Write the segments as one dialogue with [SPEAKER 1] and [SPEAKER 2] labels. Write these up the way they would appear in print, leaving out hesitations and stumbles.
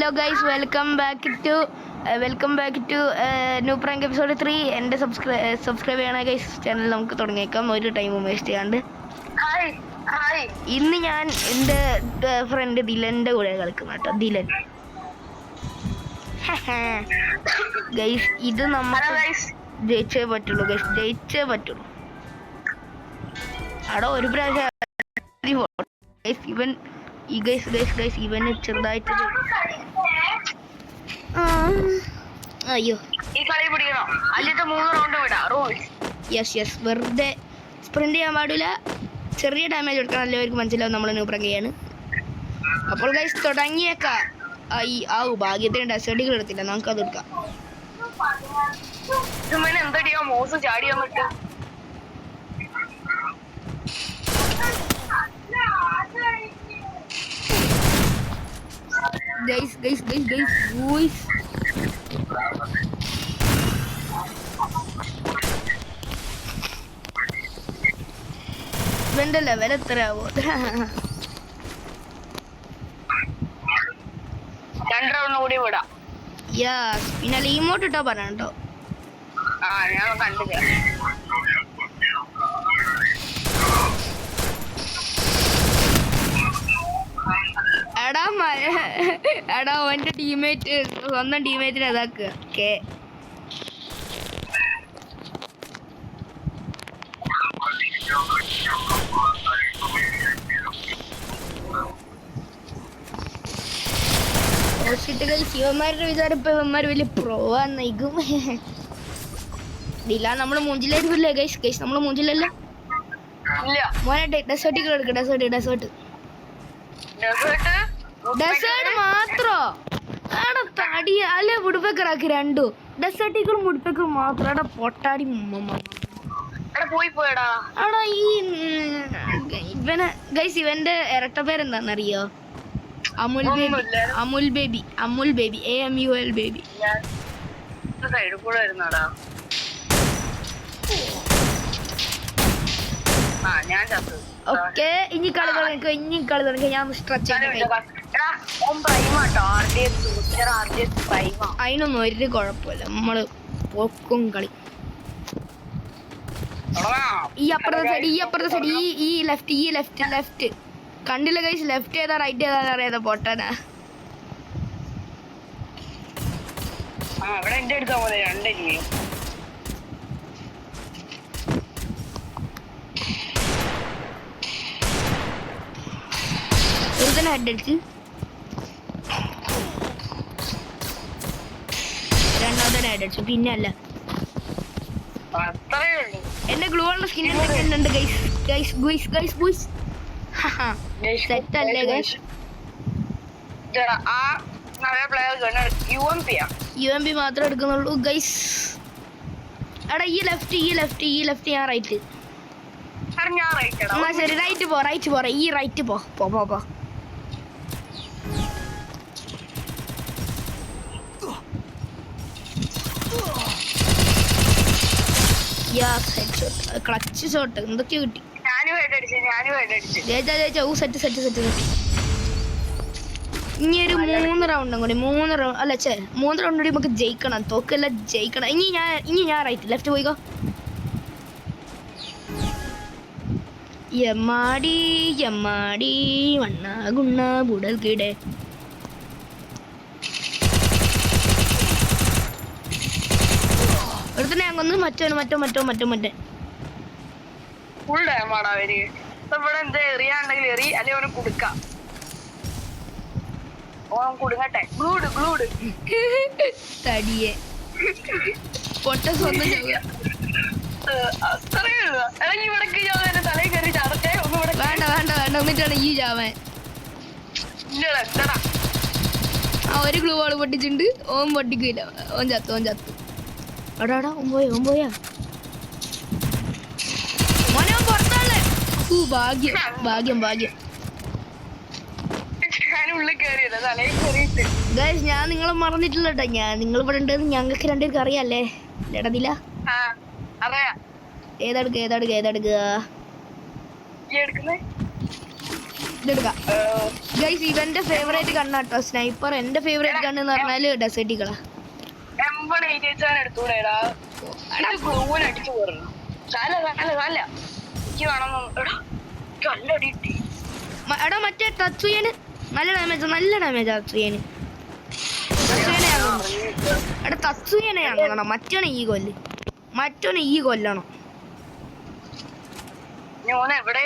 [SPEAKER 1] Hello guys, welcome back to new prank episode 3. എൻ്റെ subscribe ചെയ്യണ guys channel നമുക്ക് തുടങ്ങിയേക്കാം, ഒരു ടൈമും വേസ്റ്റ് ചെയ്യാണ്ട്. ഇന്ന് ഞാൻ എൻ്റെ ഫ്രണ്ട് ദിലൻ്റെ കൂടെ കളിക്കുന്നു കേട്ടോ. ദിലൻ ഗൈസ്, ഇത് നമുക്ക് ജയിച്ചേ പറ്റുള്ളൂ ഗൈസ്, ജയിച്ചേ പറ്റുള്ളൂ. അവിടെ ഒരു പ്രാവശ്യം ഇവൻ ഇവന് ചെറുതായിട്ട് അയ്യോ യെസ് വെറുതെ സ്പ്രിന്റ് ചെയ്യാൻ പാടില്ല, ചെറിയ ഡാമേജ് കൊടുക്കണം, എല്ലാവർക്കും മനസ്സിലാവും നമ്മൾ ന്യൂ പ്രാങ്ക് ചെയ്യാണ്. അപ്പോൾ ഗൈസ് തുടങ്ങിയേക്കാം. ഭാഗ്യത്തിന് ഡെസേർട്ടുകൾ എടുത്തില്ല, നമുക്കത് എടുക്കാം. ഗൈസ് ഇവന്റെ ലെവൽ എത്രയാവോ?
[SPEAKER 2] 2 റൗണ്ട് കൂടി വിടാം.
[SPEAKER 1] പിന്നെ ലീമോട്ട് ഇട്ടോ പറഞ്ഞോ.
[SPEAKER 2] ഞാൻ കണ്ടില്ല.
[SPEAKER 1] എടാ അവന്റെ ടീമേറ്റ് സ്വന്തം ടീമേറ്റിനെ അതാക്കുക. ശിവന്മാരുടെ വിചാരം ഇപ്പൊ ഇവന്മാര് വലിയ പ്രോ നയിക്കും. ഇല്ല, നമ്മള് മൂഞ്ചിലായിരിക്കില്ലേ ഗൈസ്? നമ്മള് മൂഞ്ചില്ലല്ലോ മോനെ. ഡെസേർട്ടുകൾ എടുക്ക. ഡെസേർട്ട് മാത്രോ? ആടെ തടി അല്ലെ മുടിപ്പക്കറാക്കി രണ്ടു ഡെസേർട്ടുകൾ മുടിപ്പക്കർ മാത്രം. ആടെ പൊട്ടാടി ആടാ ഈ ഇവനെ ഗൈസ്, ഇവന്റെ ഇരട്ട പേരെന്താന്നറിയോ? Amul baby AMUL baby. Okay, ഇനി കളി തുടങ്ങി. ഞാൻ സ്ട്രെച്ച് അതിനൊന്നും ഒരു കുഴപ്പമില്ല, നമ്മള് പോക്കും കളി. ഈ അപ്പുറത്തെ സൈഡ് ഈ ലെഫ്റ്റ് കണ്ടില്ല ഗൈസ്? ലെഫ്റ്റ് ഏതാ റൈറ്റ് ഏതാ അറിയാതെ പൊട്ടനാ. ഒരുത്തന്നെ ഹെഡ് അടിച്ച്, രണ്ടാമത്തെ ഹെഡ് അടിച്ചു. പിന്നെ അല്ല, എന്റെ ഗ്ലൂവാളുടെ സ്കിൻ ഉണ്ട് ഗൈസ്. സെറ്റ് അല്ലേ ഗൈസ്? UMP മാത്രമേ എടുക്കുന്നുള്ളൂ ഗൈസ്. എടാ ഈ ലെഫ്റ്റ് ഞാൻ റൈറ്റ്. ശരി, റൈറ്റ് പോ. ഈ റൈറ്റ് പോ. ക്ലച്ച് ഷോട്ട് എന്തൊക്കെയോ കിട്ടി. സെറ്റ്. ഇനി ഒരു 3 റൗണ്ടും കൂടി. 3 റൗണ്ട് കൂടി നമുക്ക് ജയിക്കണം. തോക്കല്ല, ജയിക്കണം. ഇനി ഞാൻ റൈറ്റ്. ലെഫ്റ്റ് പോയിക്കോ. യമ്മാടി വണ്ണ ഗുണ്ണ ബുടൽ കിടെ. ഒരുത്തന്നെ ഞാൻ കൊന്നു. മറ്റേ
[SPEAKER 2] ഫുൾ ഡാമാണ് അവര്. ഇവിടെ എന്താ എറിയാണ്ടെങ്കിൽ എറി, അല്ലെങ്കിൽ അവന് കൊടുക്കാം. കൊടുങ്ങട്ടെ. ഗ്ലൂഡ്
[SPEAKER 1] തടിയെ പൊട്ട സ്വന്തം വേണ്ട എന്നിട്ടാണ് ഈ ചാവാൻ. ഒരു ഗ്ലൂ വാള് പൊട്ടിച്ചിട്ടുണ്ട്. ഓൻ പൊട്ടിക്കില്ല, ഓൻ ചത്തു. അടാടാ ഓൻ പോയാ മോനെ, ഓൻ പുറത്താളെ. ഭാഗ്യം. ഗൈസ്, ഞാൻ നിങ്ങളെ മറന്നിട്ടില്ല കേട്ടോ. നിങ്ങൾ ഇവിടെ ഉണ്ടെന്ന് ഞങ്ങൾക്ക് രണ്ടുപേർക്ക് അറിയാല്ലേ? ഇടതില്ല ഏതെടുക്കുക? ഗൈസ് ഇവന്റെ ഫേവറേറ്റ് കണ്ണാട്ടോ സ്നൈപ്പർ. എന്റെ ഫേവറേറ്റ് കണ്ണ് എന്ന് പറഞ്ഞാല് ഡെസേർട്ടിക്കളാ.
[SPEAKER 2] എടുത്തൂടെടാ ഗ്ലൂവിന് അടിച്ചു പോരണം.
[SPEAKER 1] എടാ മറ്റേ തത്സുയന് നല്ല ഡാമേജാ തത്സുയന്. എടാ തത്സുയനെ ആണോ മറ്റോനെ ഈ കൊല്ലണം.
[SPEAKER 2] എവിടെ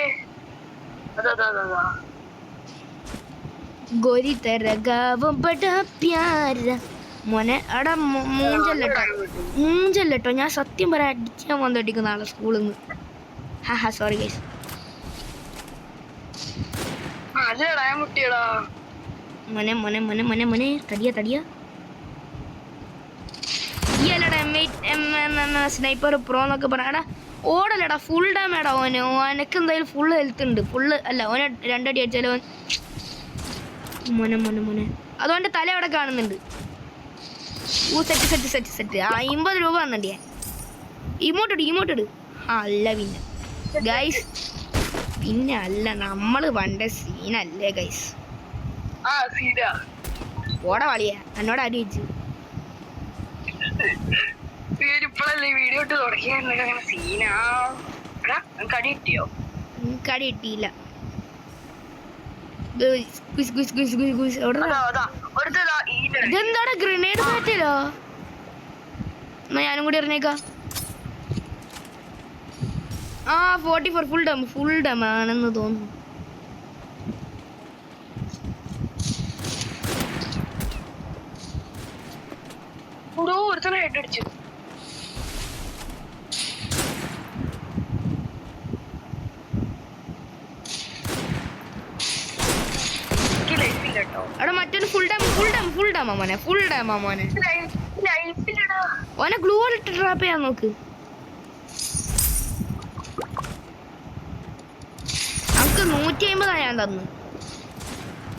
[SPEAKER 1] ഗോരി തെരകാവും ബടാ പ്യാര മോനെ. എടാ മൂഞ്ചല്ലോ ഞാൻ സത്യം പറയാൻ അടിക്കാൻ വന്നോട്ടിക്കുന്ന ആളെ സ്കൂളിൽ നിന്ന്. ഹാ സോറി ഗൈസ്. മോനെ തടിയ ഈ അല്ലടാ സ്നൈപ്പർ പ്രോ എന്നൊക്കെ പറയാടാ. ഓടല്ലടാ ഫുൾ ഡാമേടാ ഓന്. ഓനക്ക് എന്തായാലും ഫുൾ ഹെൽത്ത് ഉണ്ട്. ഓന് 2 അടി അടിച്ചാലും മോനെ അതുകൊണ്ട് തല അവിടെ കാണുന്നുണ്ട്. സെറ്റ് 50 രൂപ വന്നിട്ടേ. ഇമോട്ടിട്. അല്ല പിന്നെ ഗൈസ് പിന്നെ അല്ല നമ്മള് പണ്ട സീനല്ലേ ഗൈസ്. ഓടാ വളിയ എന്നോട് അടി വെച്ച്
[SPEAKER 2] വീഡിയോ ഇട്ട് തുടങ്ങിയ സീനാ. കടി
[SPEAKER 1] കിട്ടിയില്ല. ഇതെന്താടാ ഗ്രനേഡ് മാറ്റില്ലോ. എന്നാ ഞാനും കൂടി എറിഞ്ഞേക്കാം. 44 ഫുൾ ഡാം ആണെന്ന് തോന്നുന്നു.
[SPEAKER 2] ഒരുത്തനെ ഹെഡ് അടിച്ചു.
[SPEAKER 1] അവിടെ മറ്റൊരു ഫുൾ ഡാമാ മോനെ. ഓനെ ഗ്ലൂ ഇട്ട് ട്രാപ്പ് ചെയ്യാൻ നോക്ക്. നമുക്ക് 150 ഞാൻ തന്നു.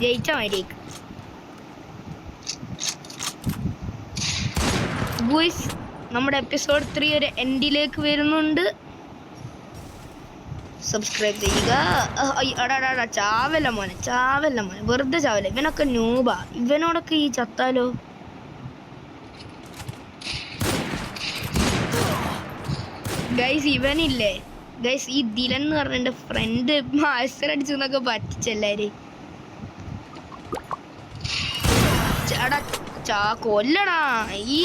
[SPEAKER 1] ജയിച്ച മതിയേക്ക്. ഗൂയ്സ് നമ്മുടെ എപ്പിസോഡ് 3 ഒരു എൻഡിലേക്ക് വരുന്നുണ്ട്. സബ്സ്ക്രൈബ് ചെയ്യുക. ചാവല്ല മോനെ വെറുതെ ചാവല്ല. ഇവനൊക്കെ നൂബാ. ഇവനോടൊക്കെ ഈ ചത്താലോ. ഗൈസ് ഇവനില്ലേ ഗൈസ് ഈ ദിലൻ എന്ന് പറഞ്ഞ എന്റെ ഫ്രണ്ട് മാസ്റ്റർ അടിച്ചു എന്നൊക്കെ പറ്റിച്ചെല്ലാരും. കൊല്ലടാ ഈ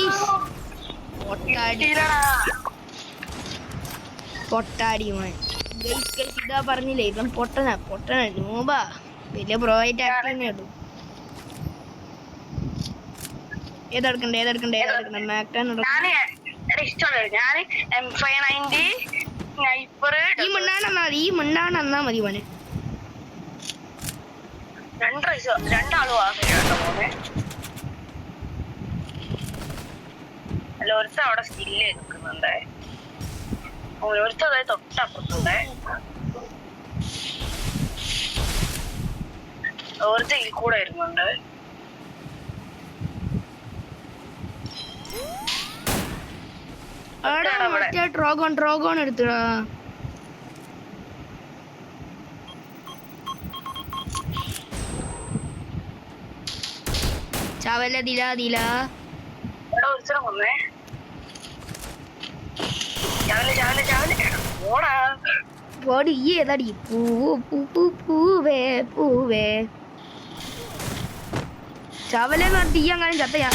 [SPEAKER 1] പൊട്ടാടി മോൻ. ഇതാ പറഞ്ഞില്ലേ ഇവൻ പൊട്ടന നൂബാ. വലിയ പ്രൊവൈറ്റ് ആക്ട് തന്നെയുള്ളൂ. ഏതെടുക്കണ്ടേ മാക്ടാൻ ഈ മിണ്ടാണെന്നാ മതി മോനെ.
[SPEAKER 2] ഒരുത്ത അവിടെ സ്കില്ല് നിൽക്കുന്നുണ്ട്. ഒരുത്തത് തൊട്ടപ്പുറത്തുണ്ട്. ഒരുത്ത ഇതിൽ കൂടെ വരുന്നുണ്ട്.
[SPEAKER 1] ഡ്രോഗോൺ എടുത്തടാ. ചാവല്ല ദില
[SPEAKER 2] ഒരുത്തരം കൊന്നേ.
[SPEAKER 1] ഏതാടി പൂവേ ചാവലെന്ന് പറഞ്ഞിട്ട് ഈ അങ്ങനെ ചത്ത ഞാൻ.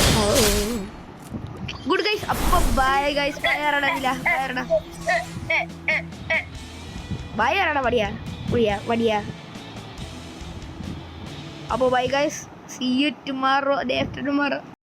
[SPEAKER 1] Good guys. അപ്പൊ ബൈ ഗൈസ്. ബൈ വടിയാ. അപ്പൊ bye guys. See you tomorrow, day after tomorrow.